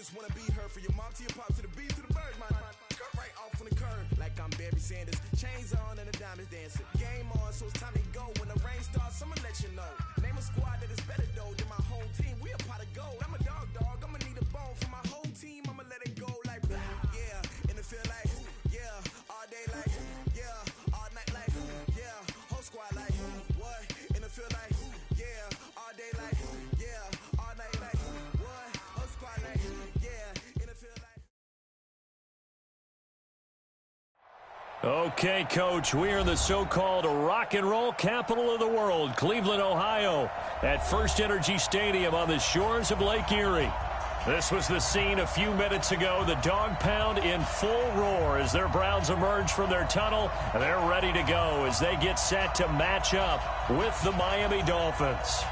just wanna be her, for your mom to your pops to the beat to the bird, my cut right off on the curb like I'm Barry Sanders. Chains on and the diamonds dancing. Game on, so it's time to go. When the rain starts, I'ma let you know. Name a squad that is better though than my whole team. We a pot of gold. I'm a dog. I'ma need a bone for my whole team. I'ma let it go like yeah. In the field like yeah. All day like yeah. All night like yeah. Whole squad like what? In the field like yeah. All day like yeah. All night like what? Whole squad like yeah. In the field like. Okay, Coach, we are in the so-called rock and roll capital of the world, Cleveland, Ohio, at First Energy Stadium on the shores of Lake Erie. This was the scene a few minutes ago. The dog pound in full roar as their Browns emerge from their tunnel. And they're ready to go as they get set to match up with the Miami Dolphins.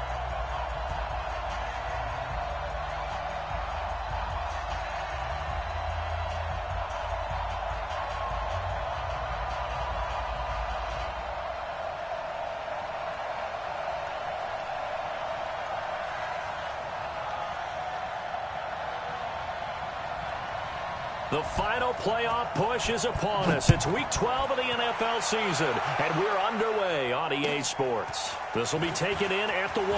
The final playoff push is upon us. It's Week 12 of the NFL season, and we're underway on EA Sports. This will be taken in at the 1.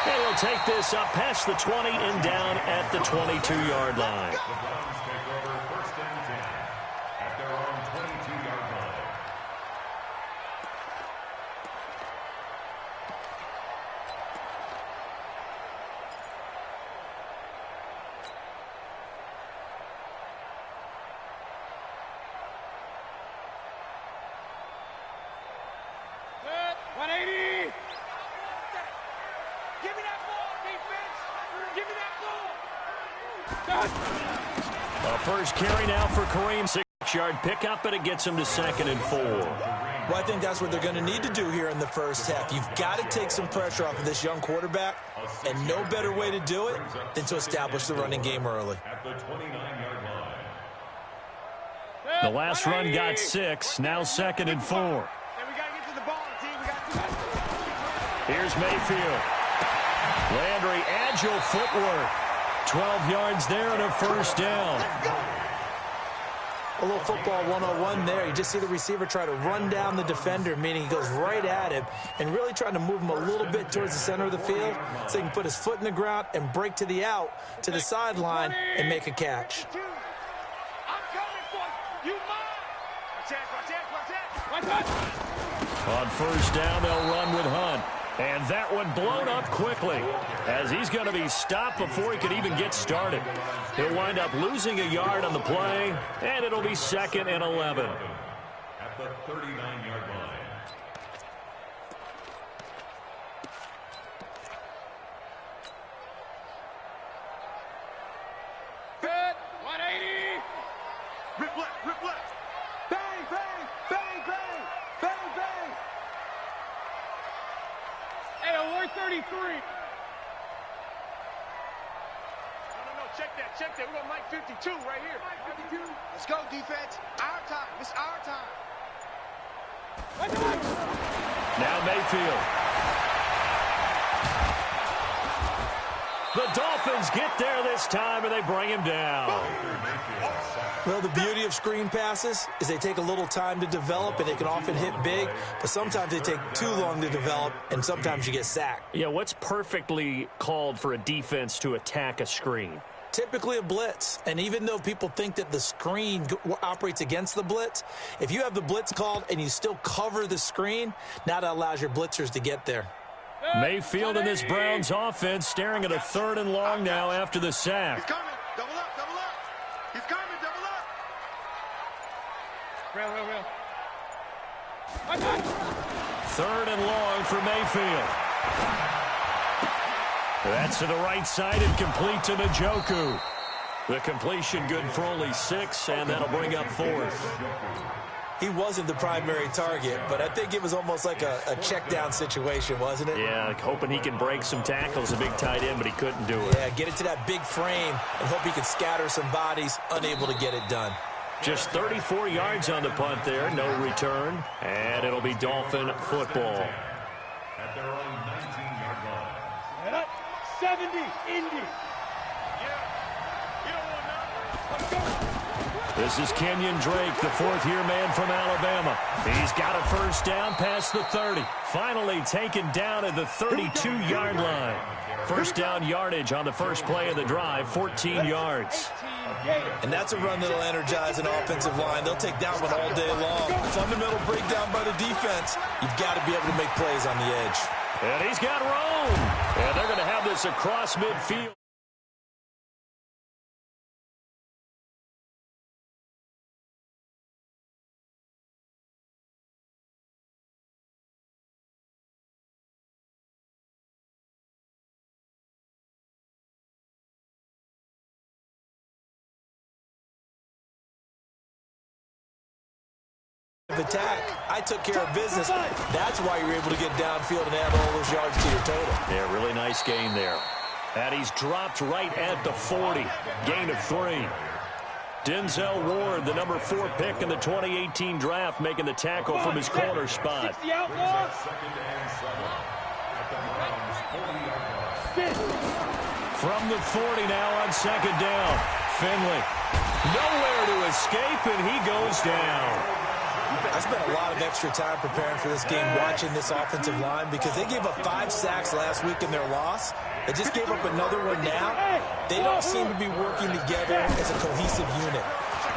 And we'll take this up past the 20 and down at the 22-yard line. The Browns take over 1st and 10 at their own 22-yard line. A first carry now for Kareem. 6-yard pickup, and it gets him to 2nd and 4. Well, I think that's what they're going to need to do here in the first half. You've got to take some pressure off of this young quarterback, and no better way to do it than to establish the running game early. At the 29-yard line. The last run got 6, now 2nd and 4. Here's Mayfield. Landry, agile footwork. 12 yards there and a first down. A little football 101 there. You just see the receiver try to run down the defender, meaning he goes right at him and really trying to move him a little bit towards the center of the field so he can put his foot in the ground and break to the out, to the sideline, and make a catch. On first down, they'll run with Hunt. And that one blown up quickly as he's going to be stopped before he could even get started. He'll wind up losing a yard on the play, and it'll be 2nd and 11. At the 39-yard line. Good. 180. Rip left, rip left. Bang, bang, bang, bang, bang, bang. Hey, 133. No, check that, check that. We're on Mike 52 right here. 52. Let's go, defense. Our time. It's our time. Now Mayfield. The Dolphins get there this time, and they bring him down. Well, the beauty of screen passes is they take a little time to develop, and they can often hit big, but sometimes they take too long to develop, and sometimes you get sacked. Yeah, what's perfectly called for a defense to attack a screen? Typically a blitz, and even though people think that the screen operates against the blitz, if you have the blitz called and you still cover the screen, now that allows your blitzers to get there. Mayfield in this Browns offense staring at a 3rd and long now after the sack. He's coming. Double up, double up. He's coming, double up. Real. 3rd and long for Mayfield. That's to the right side and complete to Njoku. The completion good for only 6, and that'll bring up 4th. He wasn't the primary target, but I think it was almost like a check down situation, wasn't it? Yeah, like hoping he can break some tackles, a big tight end, but he couldn't do it. Yeah, get it to that big frame and hope he can scatter some bodies, unable to get it done. Just 34 yards on the punt there, no return, and it'll be Dolphin football. At their own 19-yard line. 70, Indy. This is Kenyon Drake, the fourth-year man from Alabama. He's got a first down past the 30. Finally taken down at the 32-yard line. First down yardage on the first play of the drive, 14 yards. And that's a run that'll energize an offensive line. They'll take that one all day long. Fundamental breakdown by the defense. You've got to be able to make plays on the edge. And he's got room. And they're going to have this across midfield. Attack. I took care of business. That's why you're able to get downfield and add all those yards to your total. Yeah, really nice gain there. And he's dropped right at the 40. Gain of 3. Denzel Ward, the number 4 pick in the 2018 draft, making the tackle from his corner spot. From the 40 now on second down. Finley. Nowhere to escape, and he goes down. I spent a lot of extra time preparing for this game, watching this offensive line, because they gave up 5 sacks last week in their loss. They just gave up another one now. They don't seem to be working together as a cohesive unit.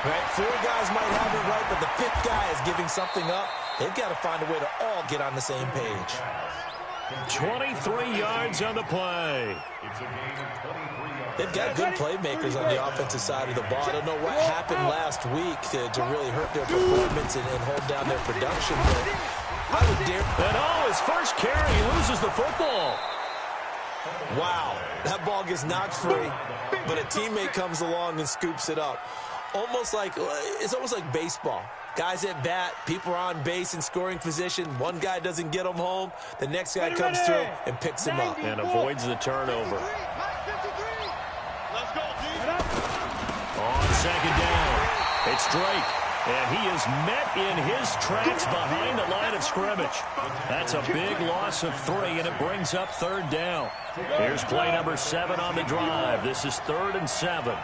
Right? 4 guys might have it right, but the 5th guy is giving something up. They've got to find a way to all get on the same page. 23 yards on the play. They've got good playmakers on the offensive side of the ball. I don't know what happened last week to really hurt their performance and hold down their production, but I would dare. And his first carry, he loses the football. Wow, that ball gets knocked free, but a teammate comes along and scoops it up. It's almost like baseball. Guys at bat, people are on base in scoring position. One guy doesn't get him home. The next guy comes through and picks him up. And avoids the turnover. On second down, it's Drake. And he is met in his tracks behind the line of scrimmage. That's a big loss of 3, and it brings up third down. Here's play number 7 on the drive. This is 3rd and 7.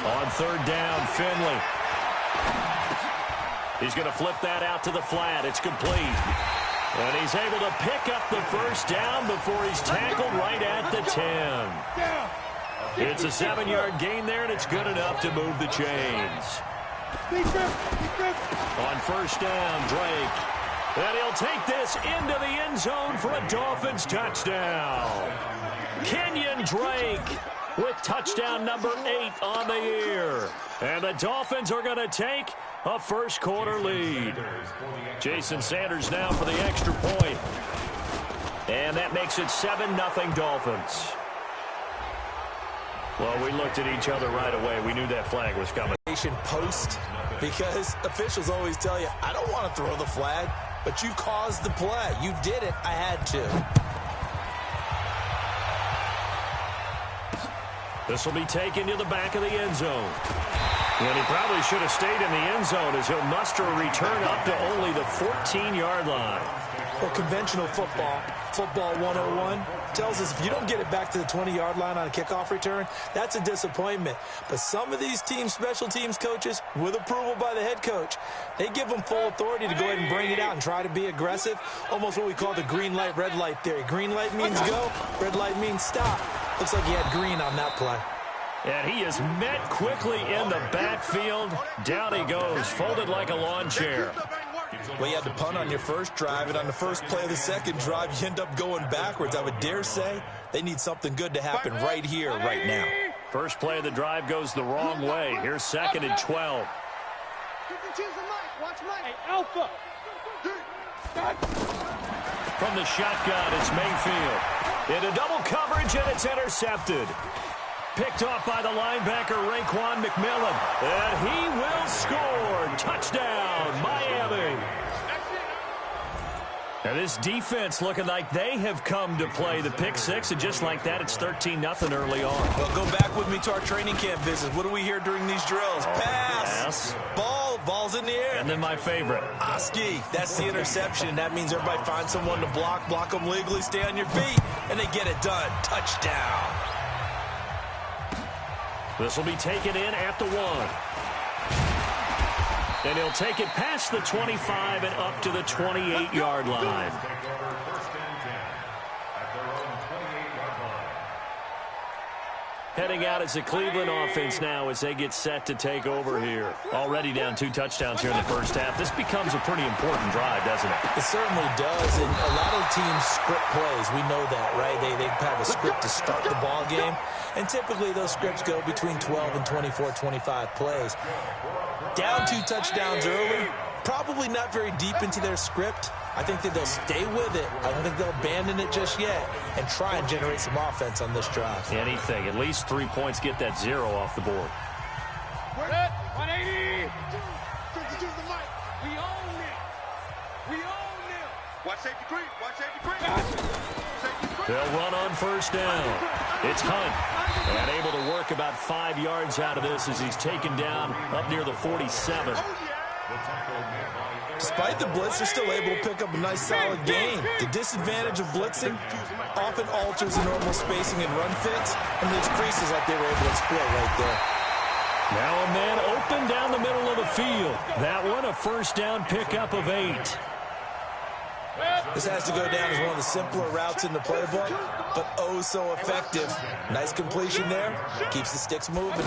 On third down, Finley. He's going to flip that out to the flat. It's complete. And he's able to pick up the first down before he's tackled right at the 10. It's a 7-yard gain there, and it's good enough to move the chains. On first down, Drake. And he'll take this into the end zone for a Dolphins touchdown. Kenyon Drake with touchdown number 8 on the year. And the Dolphins are going to take a first-quarter lead. Jason Sanders now for the extra point. And that makes it 7-0 Dolphins. Well, we looked at each other right away. We knew that flag was coming. Post, because officials always tell you, I don't want to throw the flag, but you caused the play. You did it. I had to. This will be taken to the back of the end zone. And he probably should have stayed in the end zone as he'll muster a return up to only the 14-yard line. Well, conventional football 101, tells us if you don't get it back to the 20-yard line on a kickoff return, that's a disappointment. But some of these teams, special teams coaches, with approval by the head coach, they give them full authority to go ahead and bring it out and try to be aggressive, almost what we call the green light, red light theory. Green light means go, red light means stop. Looks like he had green on that play. And he is met quickly in the backfield. Down he goes, folded like a lawn chair. Well, you had to punt on your first drive, and on the first play of the second drive, you end up going backwards. I would dare say they need something good to happen right here, right now. First play of the drive goes the wrong way. Here's 2nd and 12. Alpha. From the shotgun, it's Mayfield. Into double coverage, and it's intercepted. Picked off by the linebacker, Raekwon McMillan. And he will score. Touchdown, Miami. Now this defense looking like they have come to play. The pick six, and just like that, it's 13-0 early on. Well, go back with me to our training camp visits. What do we hear during these drills? Pass. Ball's in the air. And then my favorite. Oski, that's the interception. That means everybody finds someone to block them legally, stay on your feet, and they get it done. Touchdown. This will be taken in at the 1. And he'll take it past the 25 and up to the 28-yard line. Heading out as the Cleveland offense now as they get set to take over here. Already down 2 touchdowns here in the first half. This becomes a pretty important drive, doesn't it? It certainly does, and a lot of teams script plays. We know that, right? They have a script to start the ball game, and typically those scripts go between 12 and 24, 25 plays. Down 2 touchdowns early, probably not very deep into their script. I think that they'll stay with it. I don't think they'll abandon it just yet and try and generate some offense on this drive. Anything. At least 3 points, get that 0 off the board. 180. We own it. Watch safety creep. They'll run on first down. It's Hunt. And able to work about 5 yards out of this as he's taken down up near the 47. Despite the blitz, they're still able to pick up a nice solid gain. The disadvantage of blitzing often alters the normal spacing and run fits, and these creases like they were able to exploit right there. Now a man open down the middle of the field. That one a first down pickup of 8. This has to go down as one of the simpler routes in the playbook, but oh so effective. Nice completion there. Keeps the sticks moving.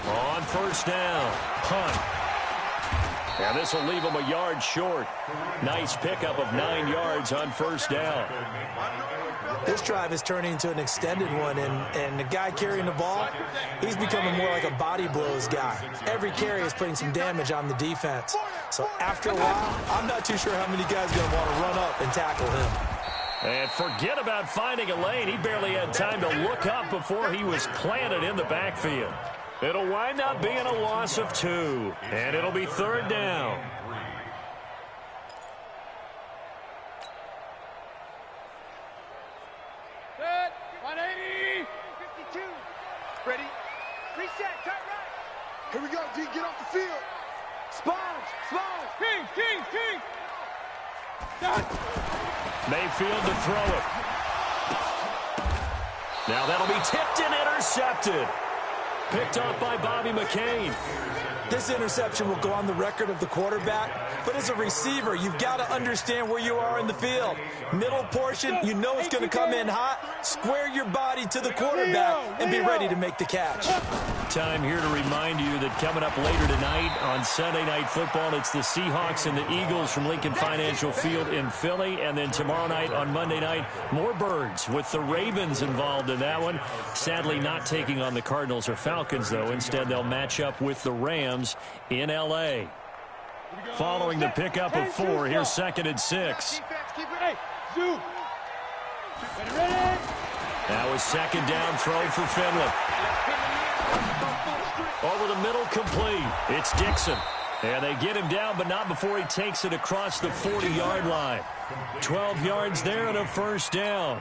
On first down, Hunt. And this will leave him a yard short. Nice pickup of 9 yards on first down. This drive is turning into an extended one, and the guy carrying the ball, he's becoming more like a body blows guy. Every carry is putting some damage on the defense. So after a while, I'm not too sure how many guys are going to want to run up and tackle him. And forget about finding a lane. He barely had time to look up before he was planted in the backfield. It'll wind up being a loss of 2, and it'll be third down. Good. 180. 52. Ready. Reset. Turn right. Here we go, D. Get off the field. Sponge. King. Done. Mayfield to throw it. Now that'll be tipped and intercepted. Picked up by Bobby McCain. This interception will go on the record of the quarterback, but as a receiver, you've got to understand where you are in the field. Middle portion, you know it's going to come in hot. Square your body to the quarterback and be ready to make the catch. Time here to remind you that coming up later tonight on Sunday Night Football, it's the Seahawks and the Eagles from Lincoln Financial Field in Philly. And then tomorrow night on Monday night, more Birds with the Ravens involved in that one. Sadly not taking on the Cardinals or Falcons, though. Instead, they'll match up with the Rams in L.A. Following the pickup of 4, here's 2nd and 6. Now a second down throw for Finley. Over the middle, complete. It's Dixon. And they get him down, but not before he takes it across the 40-yard line. 12 yards there and a first down.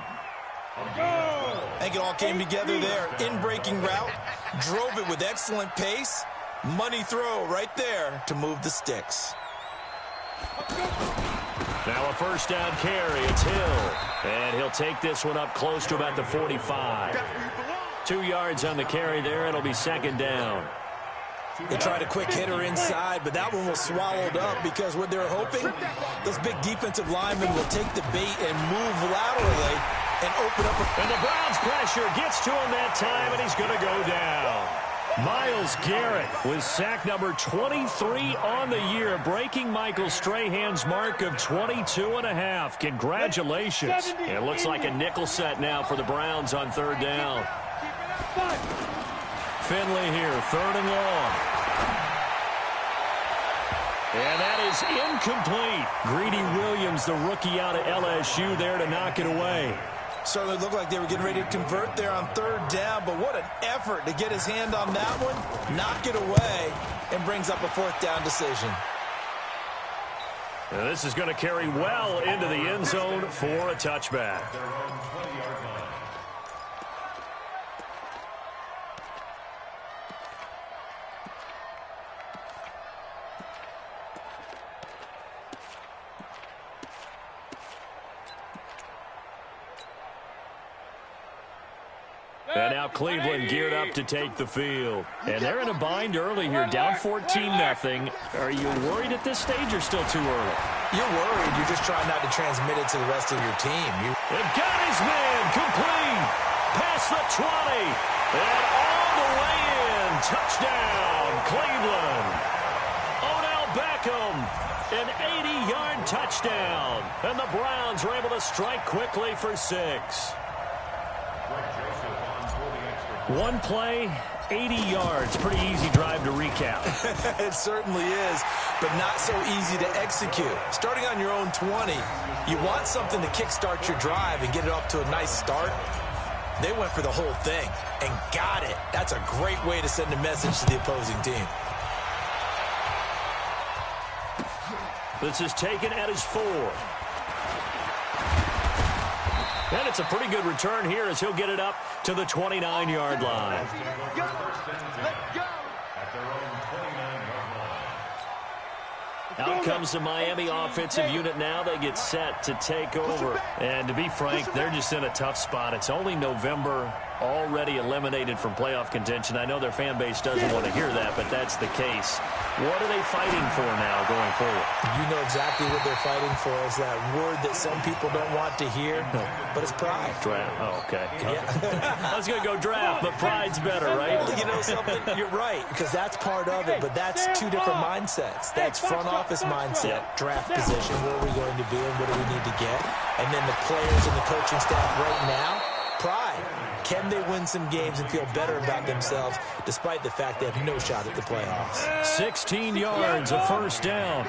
I think it all came together there. In-breaking route, drove it with excellent pace. Money throw right there to move the sticks. Now a first down carry. It's Hill. And he'll take this one up close to about the 45. 2 yards on the carry there. It'll be second down. They tried a quick hitter inside, but that one was swallowed up because what they're hoping, those big defensive linemen will take the bait and move laterally and open up. And the Browns pressure gets to him that time, and he's going to go down. Myles Garrett with sack number 23 on the year, breaking Michael Strahan's mark of 22.5. Congratulations. It looks like a nickel set now for the Browns on third down. Finley here, 3rd and long. And that is incomplete. Greedy Williams, the rookie out of LSU, there to knock it away. Certainly looked like they were getting ready to convert there on 3rd down, but what an effort to get his hand on that one, knock it away, and brings up a 4th down decision. And this is going to carry well into the end zone for a touchback. And now Cleveland geared up to take the field. And they're in a bind early here, down 14-0. Are you worried at this stage or still too early? You're worried. You're just trying not to transmit it to the rest of your team. They've got his man complete. Past the 20. And all the way in. Touchdown, Cleveland. Odell Beckham, an 80-yard touchdown. And the Browns are able to strike quickly for 6. One play, 80 yards. Pretty easy drive to recap. It certainly is, but not so easy to execute. Starting on your own 20, you want something to kickstart your drive and get it off to a nice start. They went for the whole thing and got it. That's a great way to send a message to the opposing team. This is taken at his 4. And it's a pretty good return here as he'll get it up to the 29-yard line. Let's go. Out comes the Miami offensive unit now. They get set to take over. And to be frank, they're just in a tough spot. It's only November, already eliminated from playoff contention. I know their fan base doesn't want to hear that, but that's the case. What are they fighting for now going forward? You know exactly what they're fighting for. Is that word that some people don't want to hear, but it's pride. Draft. Oh, okay. Yeah. I was going to go draft, but pride's better, right? You know something? You're right, because that's part of it, but that's two different mindsets. That's front office mindset, draft position, where are we going to be and what do we need to get? And then the players and the coaching staff right now, pride. Can they win some games and feel better about themselves despite the fact they have no shot at the playoffs? 16 yards, a first down.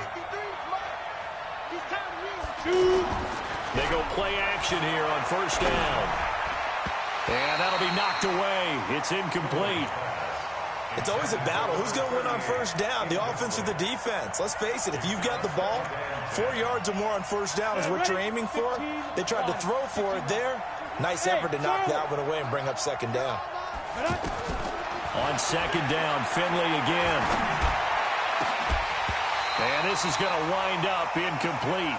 They go play action here on first down. And that'll be knocked away. It's incomplete. It's always a battle. Who's going to win on first down, the offense or the defense? Let's face it, if you've got the ball, 4 yards or more on first down is what you're aiming for. They tried to throw for it there. Nice effort to knock that one away and bring up second down. On second down, Finley again. And this is going to wind up incomplete.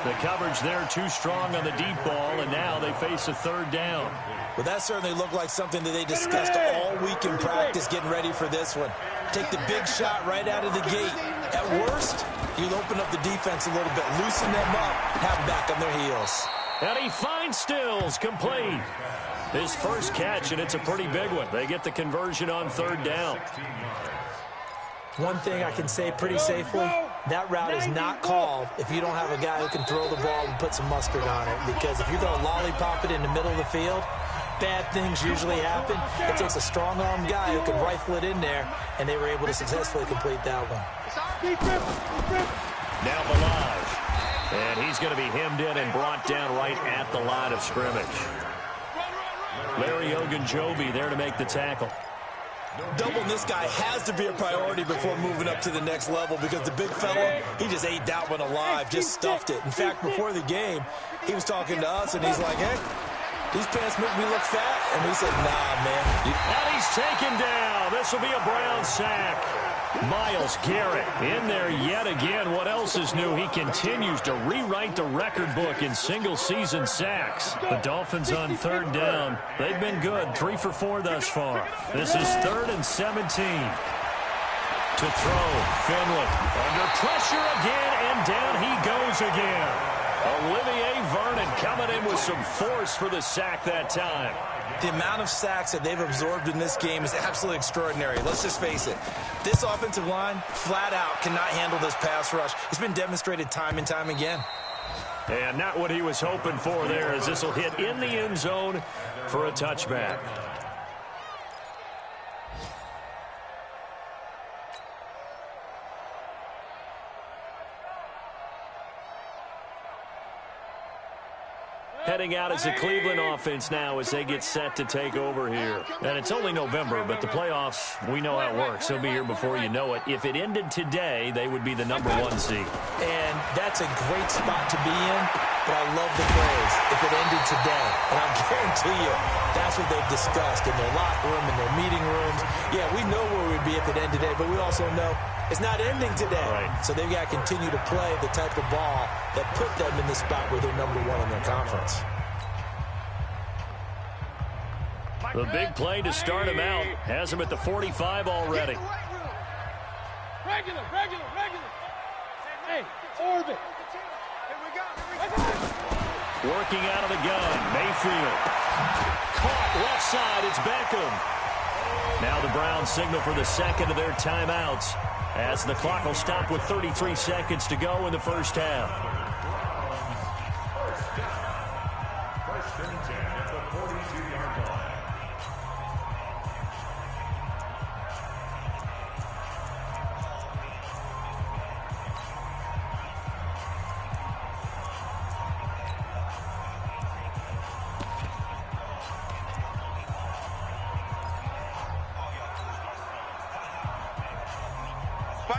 The coverage there too strong on the deep ball, and now they face a third down. Well, that certainly looked like something that they discussed all week in practice getting ready for this one. Take the big shot right out of the gate. At worst, you'll open up the defense a little bit, loosen them up, have them back on their heels. And he finds Stills, complete. His first catch, and it's a pretty big one. They get the conversion on third down. One thing I can say pretty safely, that route is not called if you don't have a guy who can throw the ball and put some mustard on it. Because if you're going to lollipop it in the middle of the field, bad things usually happen. It takes a strong-armed guy who can rifle it in there, and they were able to successfully complete that one. Now Balaj. And he's going to be hemmed in and brought down right at the line of scrimmage. Larry Ogunjobi there to make the tackle. Doubling this guy has to be a priority before moving up to the next level because the big fella, he just ate that one alive, just stuffed it. In fact, before the game, he was talking to us, and he's like, hey, these pants make me look fat. And we said, nah, man. And he's taken down. This will be a Brown sack. Myles Garrett in there yet again. What else is new? He continues to rewrite the record book in single-season sacks. The Dolphins on third down. They've been good. 3 for 4 thus far. This is 3rd and 17. To throw, Finley under pressure again, and down he goes again. Olivier Vernon coming in with some force for the sack that time. The amount of sacks that they've absorbed in this game is absolutely extraordinary. Let's just face it. This offensive line, flat out, cannot handle this pass rush. It's been demonstrated time and time again. And not what he was hoping for there, as this will hit in the end zone for a touchback. heading out as a Cleveland offense now as they get set to take over here. And it's only November, but the playoffs, we know how it works. They'll be here before you know it. If it ended today, they would be the #1 seed. And that's a great spot to be in, but I love the phrase, if it ended today. And I guarantee you, that's what they've discussed in their locker room, in their meeting rooms. Yeah, we know where we'd be if it ended today, but we also know it's not ending today. Right. So they've got to continue to play the type of ball that put them in the spot where they're #1 in their conference. The big play to start him out has him at the 45 already. Regular. Hey, orbit. Here we go. Working out of the gun, Mayfield. Caught left side, it's Beckham. Now the Browns signal for the second of their timeouts as the clock will stop with 33 seconds to go in the first half. First and 10 at the 42-yard line.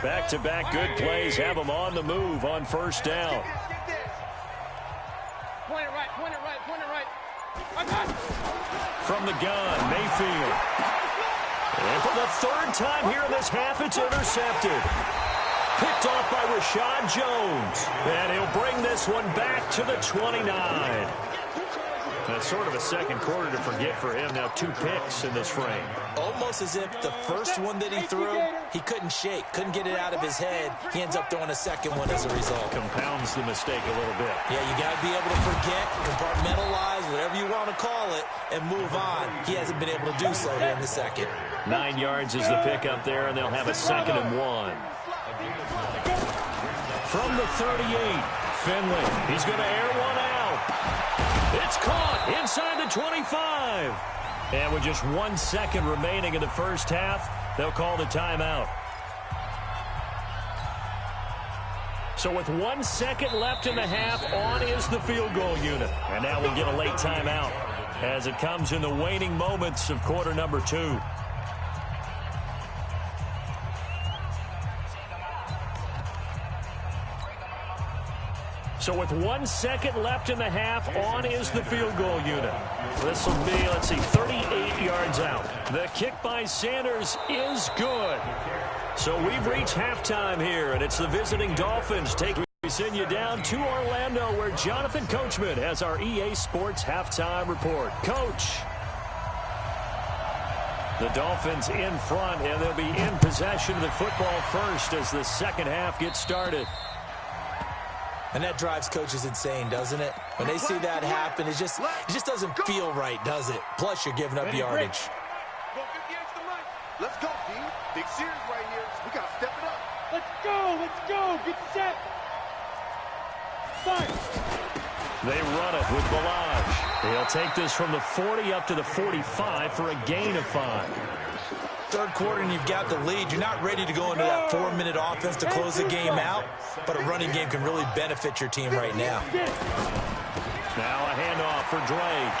Back-to-back good plays have them on the move on first down. Point it right. From the gun, Mayfield. And for the third time here in this half, it's intercepted. Picked off by Rashad Jones. And he'll bring this one back to the 29. That's sort of a second quarter to forget for him. Now 2 picks in this frame. Almost as if the first one that he threw, he couldn't shake, couldn't get it out of his head. He ends up throwing a second one as a result. Compounds the mistake a little bit. Yeah, you got to be able to forget, compartmentalize, whatever you want to call it, and move on. He hasn't been able to do so here in the second. 9 yards is the pickup there, and they'll have a 2nd and 1. From the 38, Finley. He's going to air one out. It's caught inside the 25. And with just 1 second remaining in the first half, they'll call the timeout. So with 1 second left in the half, on is the field goal unit. And now we'll get a late timeout as it comes in the waning moments of quarter number 2. So with 1 second left in the half, on is the field goal unit. This will be, 38 yards out. The kick by Sanders is good. So we've reached halftime here, and it's the visiting Dolphins we send you down to Orlando, where Jonathan Coachman has our EA Sports halftime report. Coach. The Dolphins in front, and they'll be in possession of the football first as the second half gets started. And that drives coaches insane, doesn't it? When they see that happen, it just doesn't feel right, does it? Plus, you're giving up yardage. Let's go, D. Big series right here. We got to step it up. Let's go. Get set. Fire. They run it with Balaj. He'll take this from the 40 up to the 45 for a gain of 5. Third quarter and you've got the lead. You're not ready to go into that 4-minute offense to close the game out, but a running game can really benefit your team right now. Now a handoff for Drake.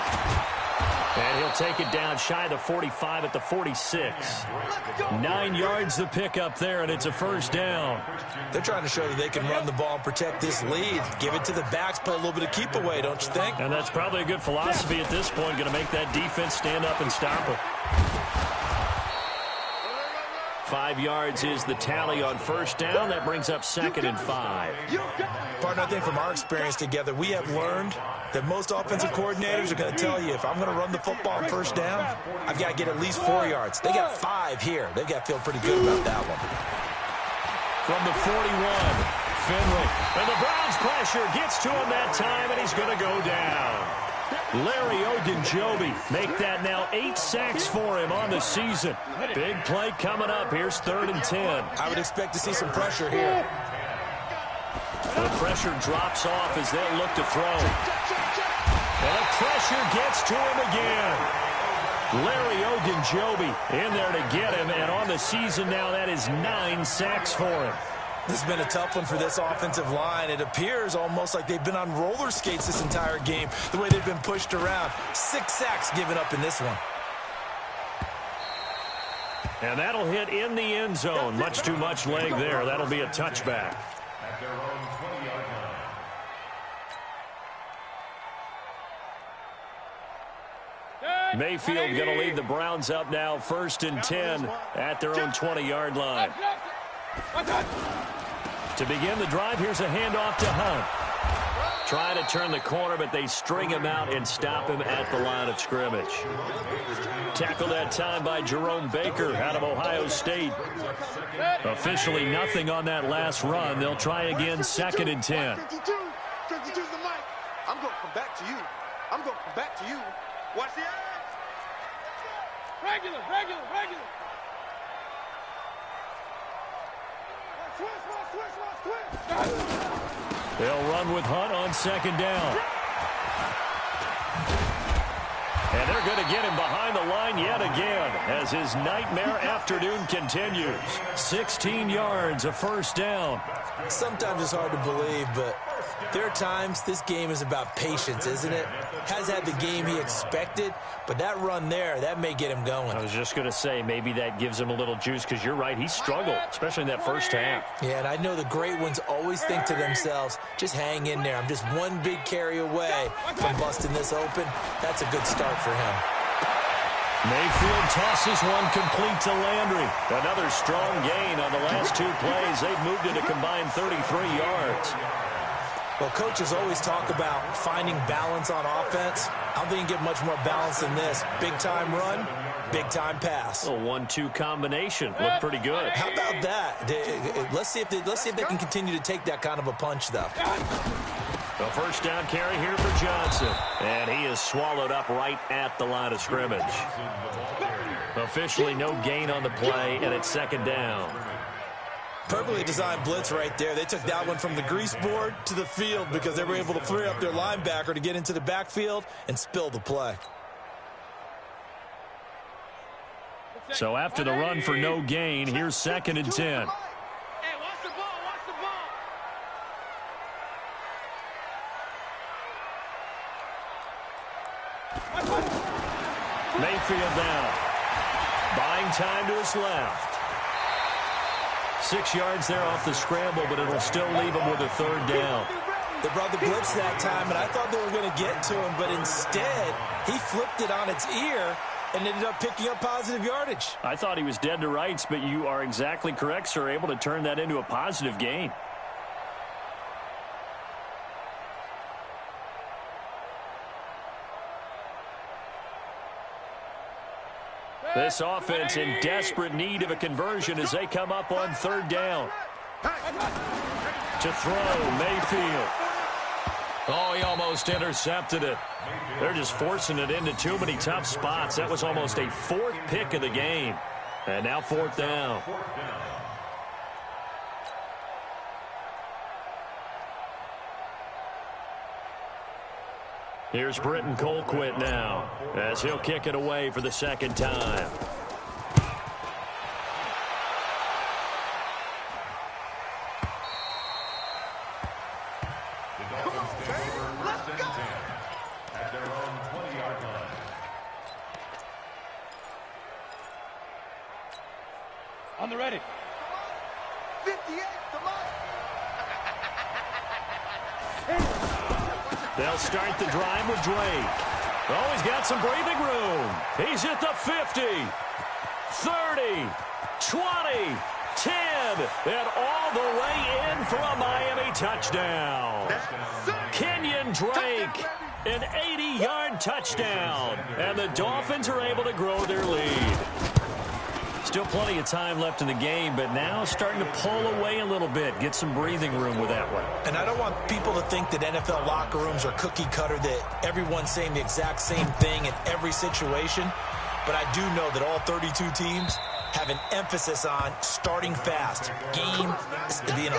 And he'll take it down shy of the 45 at the 46. 9 yards the pickup there, and it's a first down. They're trying to show that they can run the ball and protect this lead. Give it to the backs, put a little bit of keep away, don't you think? And that's probably a good philosophy at this point, going to make that defense stand up and stop it. 5 yards is the tally on first down. That brings up 2nd and 5. Partner, I think from our experience together, we have learned that most offensive coordinators are going to tell you, if I'm going to run the football on first down, I've got to get at least 4 yards. They got 5 here. They've got to feel pretty good about that one. From the 41, Finley. And the Browns pressure gets to him that time, and he's going to go down. Larry Ogunjobi make that now 8 sacks for him on the season. Big play coming up. Here's 3rd and 10. I would expect to see some pressure here. The pressure drops off as they'll look to throw. And the pressure gets to him again. Larry Ogunjobi in there to get him. And on the season now, that is 9 sacks for him. This has been a tough one for this offensive line. It appears almost like they've been on roller skates this entire game, the way they've been pushed around. 6 sacks given up in this one. And that'll hit in the end zone. Much too much leg there. That'll be a touchback. At their own 20-yard line. Mayfield going to lead the Browns up now, 1st and 10 at their own 20-yard line. To begin the drive, here's a handoff to Hunt. Trying to turn the corner, but they string him out and stop him at the line of scrimmage. Tackled that time by Jerome Baker out of Ohio State. Officially nothing on that last run. They'll try again, 2nd and 10. 52's the mic. I'm going to come back to you. I'm going to come back to you. Watch the eye. Regular. They'll run with Hunt on 2nd down. And they're going to get him behind the line yet again as his nightmare afternoon continues. 16 yards, a 1st down. Sometimes it's hard to believe, but there are times this game is about patience, isn't it? Has had the game he expected, but that run there, that may get him going. I was just going to say, maybe that gives him a little juice, because you're right, he struggled, especially in that first half. Yeah, and I know the great ones always think to themselves, just hang in there. I'm just one big carry away from busting this open. That's a good start for him. Mayfield tosses one complete to Landry. Another strong gain on the last 2 plays. They've moved it a combined 33 yards. Well, coaches always talk about finding balance on offense. I don't think you can get much more balance than this. Big-time run, big-time pass. A 1-2 combination. Looked pretty good. How about that? Let's see if they can continue to take that kind of a punch, though. The 1st down carry here for Johnson. And he is swallowed up right at the line of scrimmage. Officially no gain on the play, and it's 2nd down. Perfectly designed blitz right there. They took that one from the grease board to the field because they were able to free up their linebacker to get into the backfield and spill the play. So after the run for no gain, here's 2nd and 10. Hey, watch the ball, watch the ball. Mayfield down. Buying time to his left. 6 yards there off the scramble, but it'll still leave him with a 3rd down. They brought the blitz that time, and I thought they were going to get to him, but instead, he flipped it on its ear and ended up picking up positive yardage. I thought he was dead to rights, but you are exactly correct, sir, able to turn that into a positive gain. This offense in desperate need of a conversion as they come up on 3rd down. To throw, Mayfield. Oh, he almost intercepted it. They're just forcing it into too many tough spots. That was almost a 4th pick of the game. And now 4th down. Here's Britton Colquitt now as he'll kick it away for the 2nd time. The Dolphins take over 1st and 10 at their own 20-yard line. On the ready. 58, come on. They'll start the drive with Drake. Oh, he's got some breathing room. He's at the 50, 30, 20, 10, and all the way in for a Miami touchdown. Kenyon Drake, an 80-yard touchdown, and the Dolphins are able to grow their lead. Still plenty of time left in the game, but now starting to pull away a little bit, get some breathing room with that one. And I don't want people to think that NFL locker rooms are cookie cutter, that everyone's saying the exact same thing in every situation. But I do know that all 32 teams have an emphasis on starting fast. Game,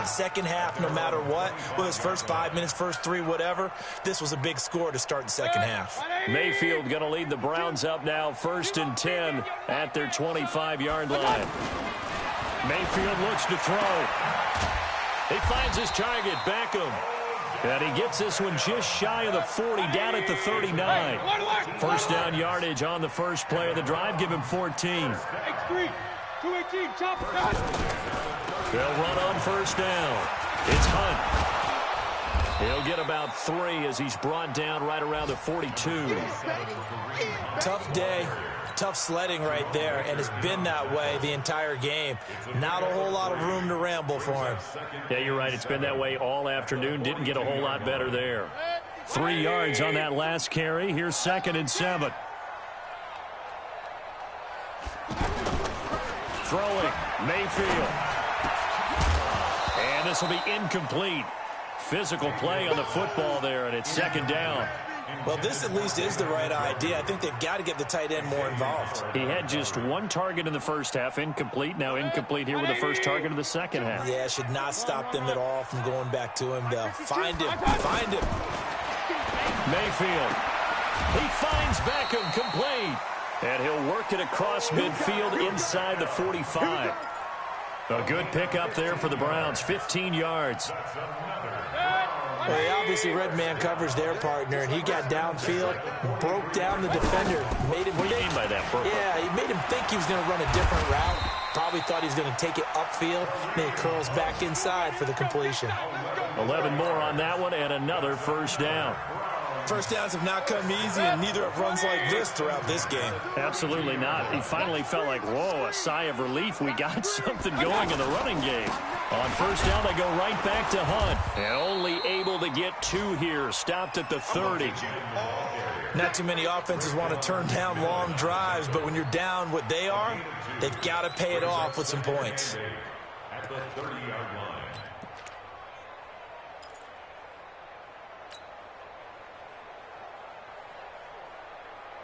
second half, no matter what. Whether it's first 5 minutes, first 3, whatever. This was a big score to start the second half. Mayfield going to lead the Browns up now, 1st and 10 at their 25-yard line. Mayfield looks to throw. He finds his target, Beckham. And he gets this one just shy of the 40, down at the 39. First down yardage on the first play of the drive. Give him 14. X3, 218, chop. They'll run on first down. It's Hunt. He'll get about 3 as he's brought down right around the 42. Tough day. Tough sledding right there, and it's been that way the entire game. Not a whole lot of room to ramble for him. Yeah, you're right. It's been that way all afternoon. Didn't get a whole lot better there. 3 yards on that last carry. Here's 2nd and 7. Throwing, Mayfield. And this will be incomplete. Physical play on the football there, and it's 2nd down. Well, this at least is the right idea. I think they've got to get the tight end more involved. He had just 1 target in the first half, incomplete. Now incomplete here with the first target of the second half. Yeah, should not stop them at all from going back to him, though. Find him. Find him. Mayfield. He finds Beckham, complete. And he'll work it across midfield inside the 45. A good pickup there for the Browns, 15 yards. Well, he obviously read man coverage their partner, and he got downfield, broke down the defender. Made him what do you mean by that, Burke? Yeah, he made him think he was going to run a different route. Probably thought he was going to take it upfield. Then he curls back inside for the completion. 11 more on that one, and another first down. First downs have not come easy, and neither have runs like this throughout this game. Absolutely not. He finally felt like, whoa, a sigh of relief. We got something going in the running game. On first down, they go right back to Hunt. And only able to get 2 here. Stopped at the 30. Not too many offenses want to turn down long drives, but when you're down what they are, they've got to pay it off with some points. At the 30-yard line.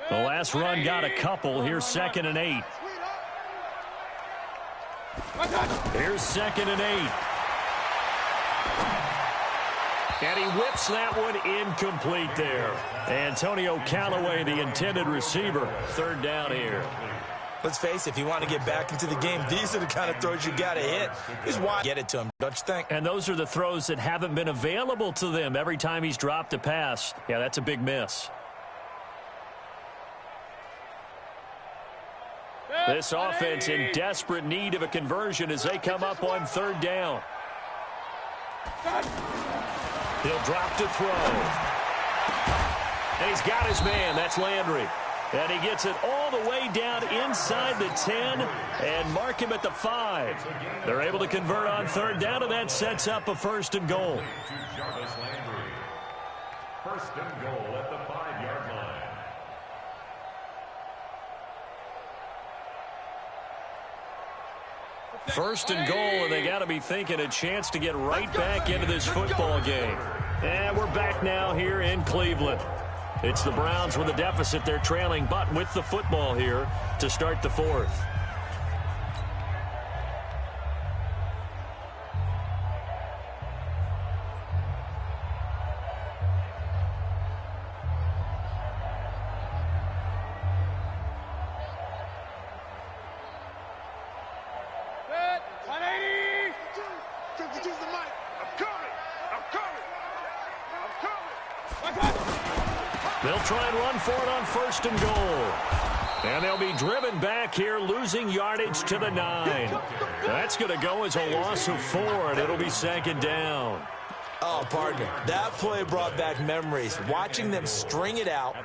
The last run got a couple. Here's 2nd and 8. Here's 2nd and 8. And he whips that one incomplete there. Antonio Callaway, the intended receiver. 3rd down here. Let's face it, if you want to get back into the game, these are the kind of throws you got to hit. Here's why. Get it to him, don't you think? And those are the throws that haven't been available to them every time he's dropped a pass. Yeah, that's a big miss. This offense in desperate need of a conversion as they come up on 3rd down. He'll drop to throw. And he's got his man. That's Landry. And he gets it all the way down inside the 10 and mark him at the 5. They're able to convert on 3rd down, and that sets up a 1st and goal. 1st and goal at the 5-yard line. First and goal, and they got to be thinking a chance to get right back into this football game. And we're back now here in Cleveland. It's the Browns with a deficit. They're trailing, but with the football here to start the 4th. They'll try and run for it on 1st and goal. And they'll be driven back here, losing yardage to the 9. That's going to go as a loss of 4, and it'll be 2nd down. Oh, partner, that play brought back memories. Watching them string it out,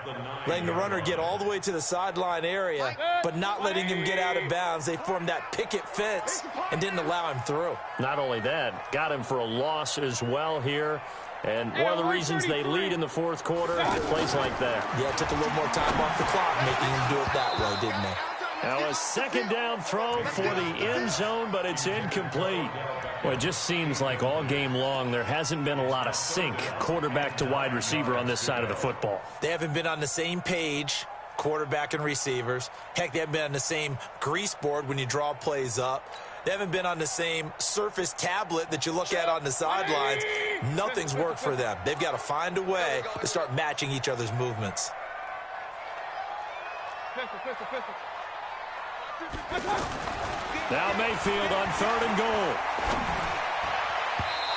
letting the runner get all the way to the sideline area, but not letting him get out of bounds. They formed that picket fence and didn't allow him through. Not only that, got him for a loss as well here. And one of the reasons they lead in the 4th quarter, plays like that. Yeah, it took a little more time off the clock, making him do it that way, didn't they? Now a 2nd down throw for the end zone, but it's incomplete. Well, it just seems like all game long there hasn't been a lot of sync quarterback to wide receiver on this side of the football. They haven't been on the same page, quarterback and receivers. Heck, they haven't been on the same grease board when you draw plays up. They haven't been on the same Surface tablet that you look at on the sidelines. Nothing's worked for them. They've got to find a way to start matching each other's movements. Now Mayfield on 3rd and goal.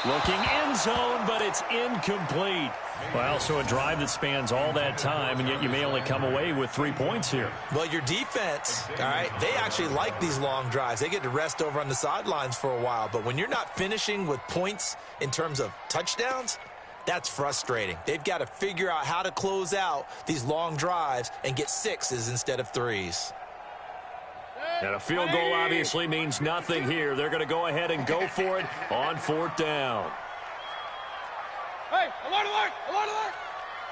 Looking end zone, but it's incomplete. Well, so a drive that spans all that time, and yet you may only come away with 3 points here. Well, your defense, all right, they actually like these long drives. They get to rest over on the sidelines for a while. But when you're not finishing with points in terms of touchdowns, that's frustrating. They've got to figure out how to close out these long drives and get 6s instead of 3s. And a field goal obviously means nothing here. They're going to go ahead and go for it on 4th down. Hey, alert, alert, alert, alert.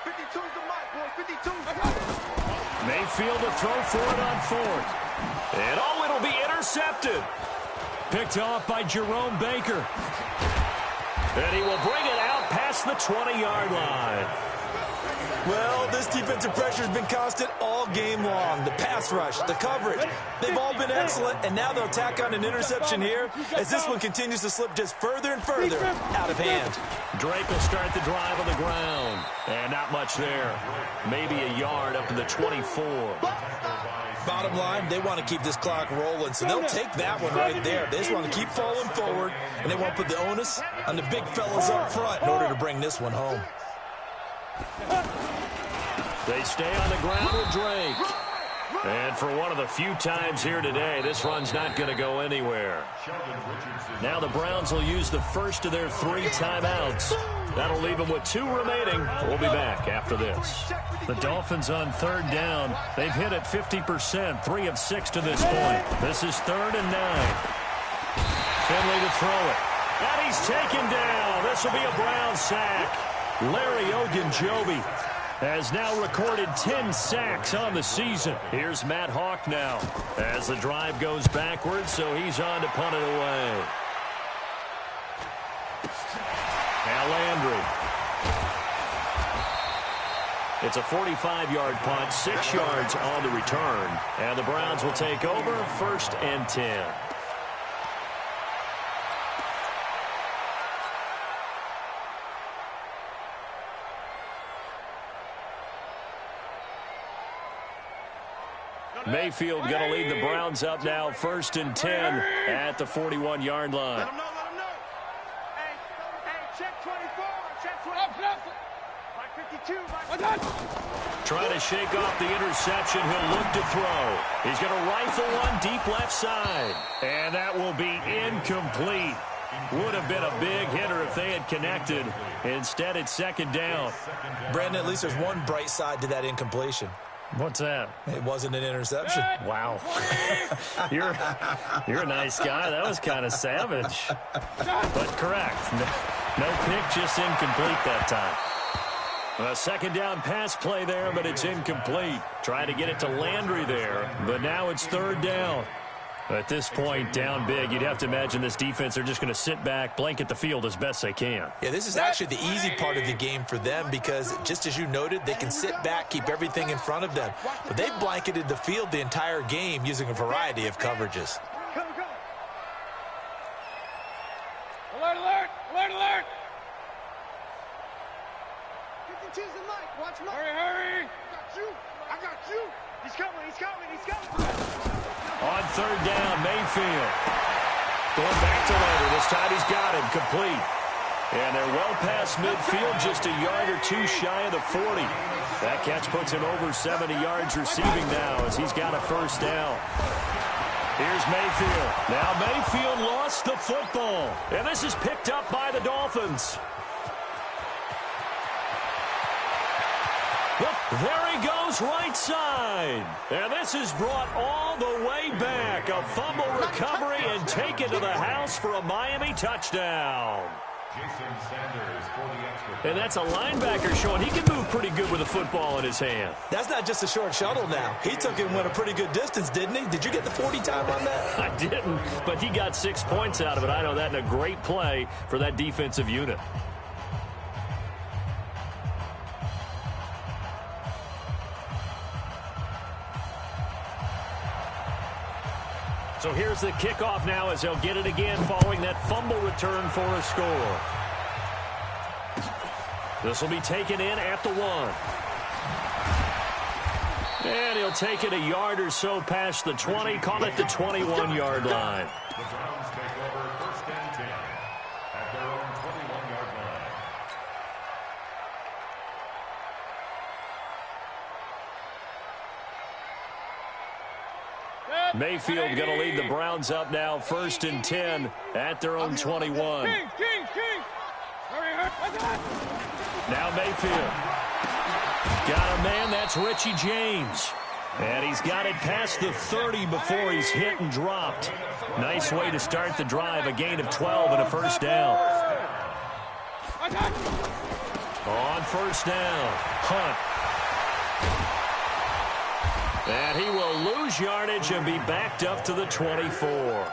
52's the mic, boy, 52's the mic. Mayfield to throw for it on 4th. And oh, it'll be intercepted. Picked off by Jerome Baker. And he will bring it out past the 20-yard line. Well, this defensive pressure has been constant all game long. The pass rush, the coverage, they've all been excellent, and now they'll tack on an interception here as this one continues to slip just further and further out of hand. Drake will start the drive on the ground, and not much there. Maybe a yard up to the 24. Bottom line, they want to keep this clock rolling, so they'll take that one right there. They just want to keep falling forward, and they want to put the onus on the big fellas up front in order to bring this one home. They stay on the ground with Drake. And for one of the few times here today, this run's not going to go anywhere. Now the Browns will use the first of their 3 timeouts. That'll leave them with 2 remaining. We'll be back after this. The Dolphins on 3rd down. They've hit it 50%, 3 of 6 to this point. This is 3rd and 9. Finley to throw it. And he's taken down. This will be a Brown sack. Larry Ogunjobi has now recorded 10 sacks on the season. Here's Matt Hawk now as the drive goes backwards, so he's on to punt it away. Now Landry. It's a 45-yard punt, 6 yards on the return, and the Browns will take over 1st and 10. Mayfield going to lead the Browns up now, 1st and 10 at the 41-yard line. Let him know, let him know. Hey, check 24, check 24. Mike 52, Mike. Trying to shake off the interception. He'll look to throw. He's going to rifle one deep left side. And that will be incomplete. Would have been a big hitter if they had connected. Instead, it's 2nd down. Brandon, at least there's one bright side to that incompletion. What's that? It wasn't an interception. Wow. You're a nice guy. That was kind of savage. But correct. No pick, just incomplete that time. A 2nd down pass play there, but it's incomplete. Trying to get it to Landry there, but now it's 3rd down. At this point, down big, you'd have to imagine this defense are just going to sit back, blanket the field as best they can. Yeah, this is actually the easy part of the game for them because, just as you noted, they can sit back, keep everything in front of them. But they've blanketed the field the entire game using a variety of coverages. Come, come. Alert, alert, alert, alert. 52's the mic, watch Mike. Hurry, hurry. I got you. He's coming, he's coming, he's coming. On 3rd down, Mayfield. Going back to Landry. This time he's got him complete. And they're well past midfield, just a yard or 2 shy of the 40. That catch puts him over 70 yards receiving now as he's got a 1st down. Here's Mayfield. Now Mayfield lost the football. And this is picked up by the Dolphins. There he goes, right side. And this is brought all the way back. A fumble recovery and taken to the house for a Miami touchdown. And that's a linebacker showing he can move pretty good with a football in his hand. That's not just a short shuttle now. He took it and went a pretty good distance, didn't he? Did you get the 40 time on that? I didn't, but he got 6 points out of it. I know that in a great play for that defensive unit. So here's the kickoff now as they'll get it again following that fumble return for a score. This will be taken in at the 1. And he'll take it a yard or so past the 20, call it the 21-yard line. The Browns take over 1st and 10 at their own 21. Mayfield going to lead the Browns up now, 1st and 10 at their own 21. Now Mayfield. Got a man, that's Richie James. And he's got it past the 30 before he's hit and dropped. Nice way to start the drive, a gain of 12 and a first down. On first down, Hunt. And he will lose yardage and be backed up to the 24.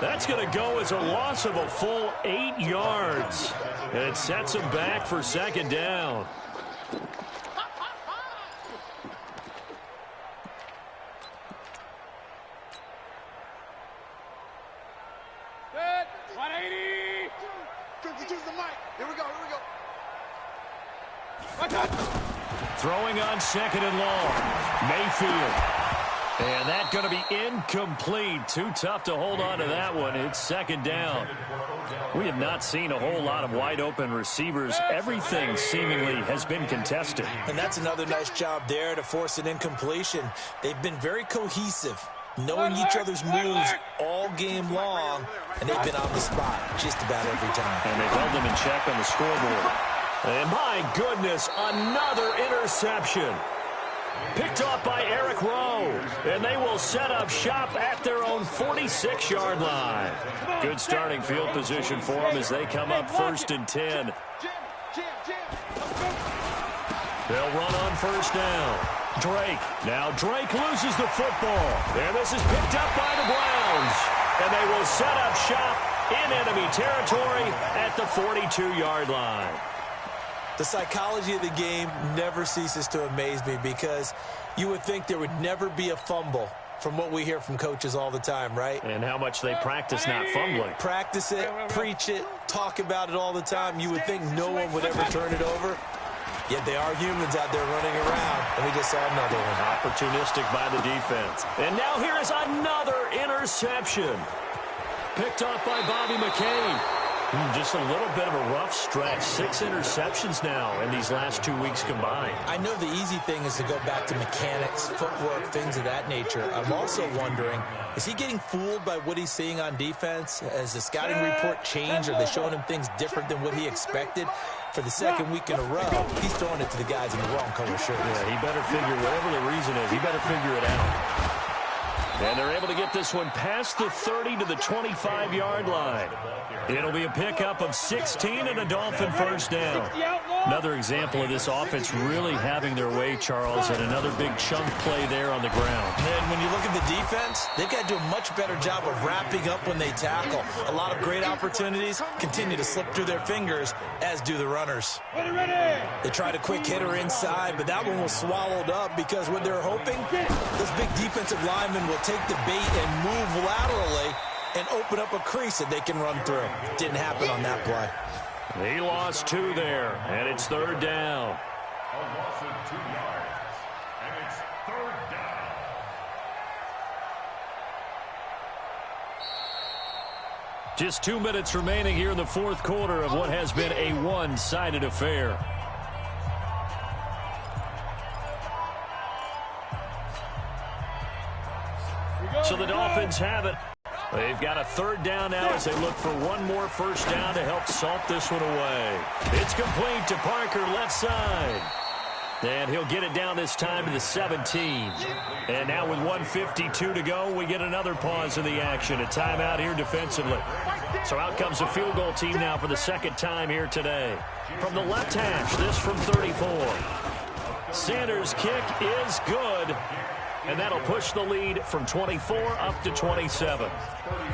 That's going to go as a loss of a full 8 yards. And it sets him back for second down. Good. 180. 52's the mic. Here we go. Throwing on 2nd and long. Mayfield. And that's going to be incomplete. Too tough to hold on to that one. It's second down. We have not seen a whole lot of wide-open receivers. Everything seemingly has been contested. And that's another nice job there to force an incompletion. They've been very cohesive, knowing each other's moves all game long, and they've been on the spot just about every time. And they've held them in check on the scoreboard. And my goodness, another interception. Picked off by Eric Rowe, and they will set up shop at their own 46-yard line. Good starting field position for them as they come up 1st and 10. They'll run on first down. Drake. Now Drake loses the football. And this is picked up by the Browns. And they will set up shop in enemy territory at the 42-yard line. The psychology of the game never ceases to amaze me because you would think there would never be a fumble from what we hear from coaches all the time, right? And how much they practice not fumbling. Practice it, preach it, talk about it all the time. You would think no one would ever turn it over. Yet they are humans out there running around, and we just saw another one. Opportunistic by the defense. And now here is another interception. Picked off by Bobby McCain. Just a little bit of a rough stretch. 6 interceptions now in these last 2 weeks combined. I know the easy thing is to go back to mechanics, footwork, things of that nature. I'm also wondering, is he getting fooled by what he's seeing on defense? Has the scouting report changed? Are they showing him things different than what he expected? For the second week in a row, he's throwing it to the guys in the wrong color shirts. Yeah, he better figure, whatever the reason is, he better figure it out. And they're able to get this one past the 30 to the 25-yard line. It'll be a pickup of 16 and a Dolphin first down. Another example of this offense really having their way, Charles, and another big chunk play there on the ground. And when you look at the defense, they've got to do a much better job of wrapping up when they tackle. A lot of great opportunities continue to slip through their fingers, as do the runners. They tried a quick hitter inside, but that one was swallowed up because what they're hoping, those big defensive linemen will take the bait and move laterally and open up a crease that they can run through. Didn't happen on that play. He lost 2 there, and it's third down. A loss of 2 yards, and it's third down. Just 2 minutes remaining here in the fourth quarter of what has been a one-sided affair. So the Dolphins have it. They've got a third down now as they look for one more first down to help salt this one away. It's complete to Parker, left side. And he'll get it down this time to the 17. And now with 1:52 to go, we get another pause in the action. A timeout here defensively. So out comes the field goal team now for the second time here today. From the left hash, this from 34. Sanders' kick is good. And that'll push the lead from 24 up to 27.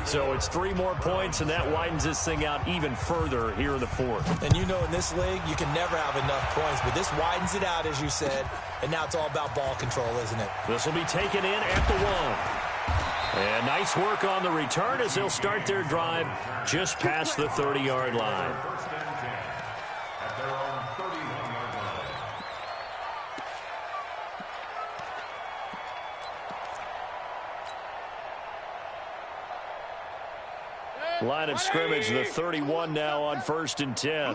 So it's 3 more points, and that widens this thing out even further here in the fourth. And you know in this league, you can never have enough points, but this widens it out, as you said, and now it's all about ball control, isn't it? This will be taken in at the 1. And nice work on the return as they'll start their drive just past the 30-yard line. First and 10 at their own 31-yard line. Line of scrimmage, the 31 now on 1st and 10.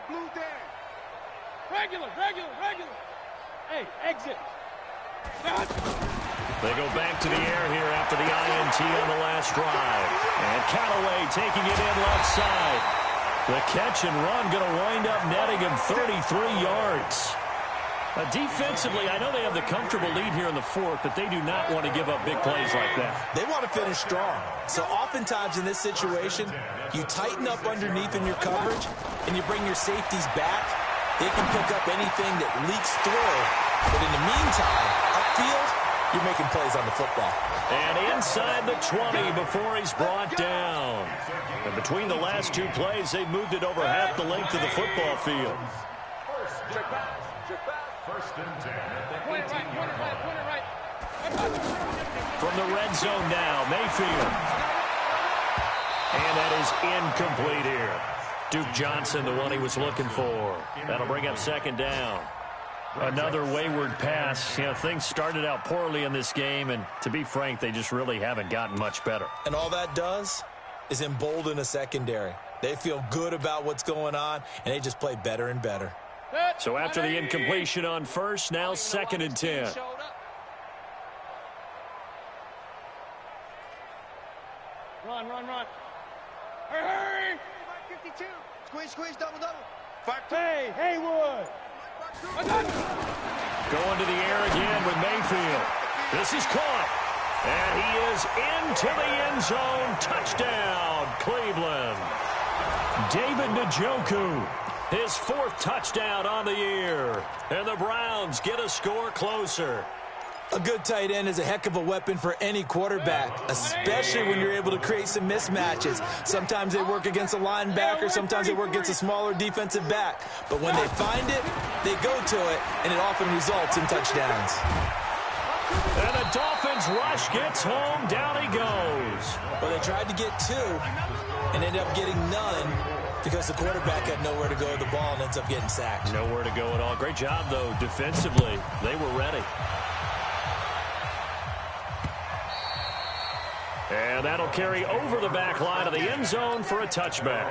Blue down. Regular. Hey, exit. They go back to the air here after after the INT on the last drive. And Callaway taking it in left side. The catch and run going to wind up netting him 33 yards. Defensively, I know they have the comfortable lead here in the fourth, but they do not want to give up big plays like that. They want to finish strong. So oftentimes in this situation, you tighten up underneath in your coverage, and you bring your safeties back. They can pick up anything that leaks through. But in the meantime, upfield, you're making plays on the football. And inside the 20 before he's brought down. And between the last two plays, they moved it over half the length of the football field. First and 10 at the 18-yard line. From the red zone now, Mayfield. And that is incomplete here. Duke Johnson, the one he was looking for. That'll bring up second down. Another wayward pass. You know, things started out poorly in this game, and to be frank, they just really haven't gotten much better. And all that does is embolden a secondary. They feel good about what's going on, and they just play better and better. So after the incompletion on first, now second and 10. Run. Hurry! 52. Squeeze, double. Hey, Haywood! Going to the air again with Mayfield. This is caught. And he is into the end zone. Touchdown, Cleveland. David Njoku. His fourth touchdown on the year. And the Browns get a score closer. A good tight end is a heck of a weapon for any quarterback, especially when you're able to create some mismatches. Sometimes they work against a linebacker, sometimes they work against a smaller defensive back. But when they find it, they go to it, and it often results in touchdowns. And the Dolphins rush gets home. Down he goes. Well, they tried to get two and ended up getting none because the quarterback had nowhere to go with the ball and ends up getting sacked. Nowhere to go at all. Great job, though, defensively. They were ready. And that'll carry over the back line of the end zone for a touchback.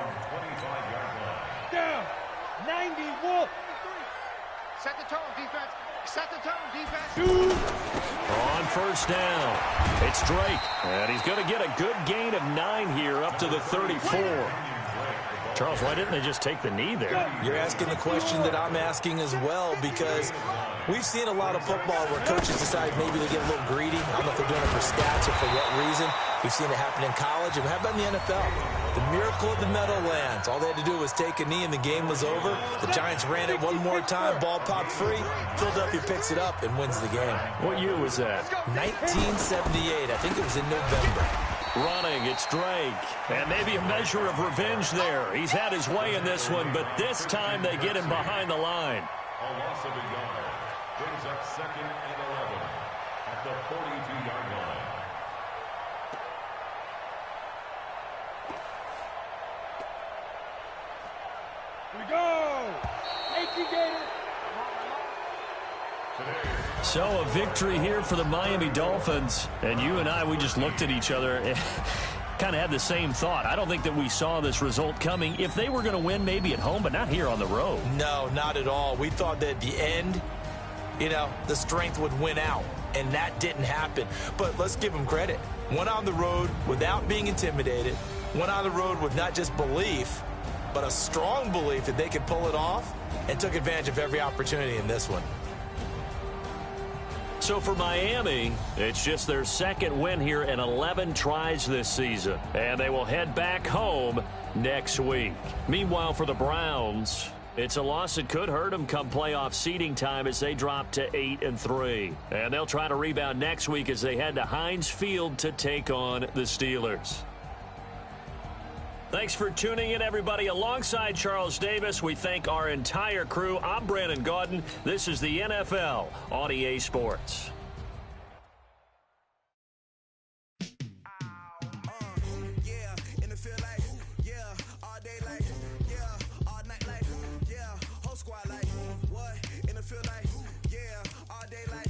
Down. 91. Set the tone, defense. On first down, it's Drake. And he's going to get a good gain of 9 here up to the 34. Charles, why didn't they just take the knee there? You're asking the question that I'm asking as well, because we've seen a lot of football where coaches decide maybe to get a little greedy. I don't know if they're doing it for stats or for what reason. We've seen it happen in college. And how about in the NFL? The miracle of the Meadowlands. All they had to do was take a knee and the game was over. The Giants ran it one more time. Ball popped free. Philadelphia picks it up and wins the game. What year was that? 1978. I think it was in November. Running, it's Drake. And maybe a measure of revenge there. He's had his way in this one, but this time they get him behind the line. A loss of a yard brings up second and 11 at the 42-yard line. Here we go! 18 Gators! So a victory here for the Miami Dolphins. And you and I, we just looked at each other and kind of had the same thought. I don't think that we saw this result coming. If they were going to win, maybe at home, but not here on the road. No, not at all. We thought that at the end, the strength would win out. And that didn't happen. But let's give them credit. Went on the road without being intimidated. Went on the road with not just belief, but a strong belief that they could pull it off, and took advantage of every opportunity in this one. So for Miami, it's just their second win here in 11 tries this season. And they will head back home next week. Meanwhile, for the Browns, it's a loss that could hurt them come playoff seeding time as they drop to 8-3. And they'll try to rebound next week as they head to Heinz Field to take on the Steelers. Thanks for tuning in, everybody. Alongside Charles Davis, we thank our entire crew. I'm Brandon Gaudin. This is the NFL on EA Sports. Squad like, what? In the field like, yeah, all day like,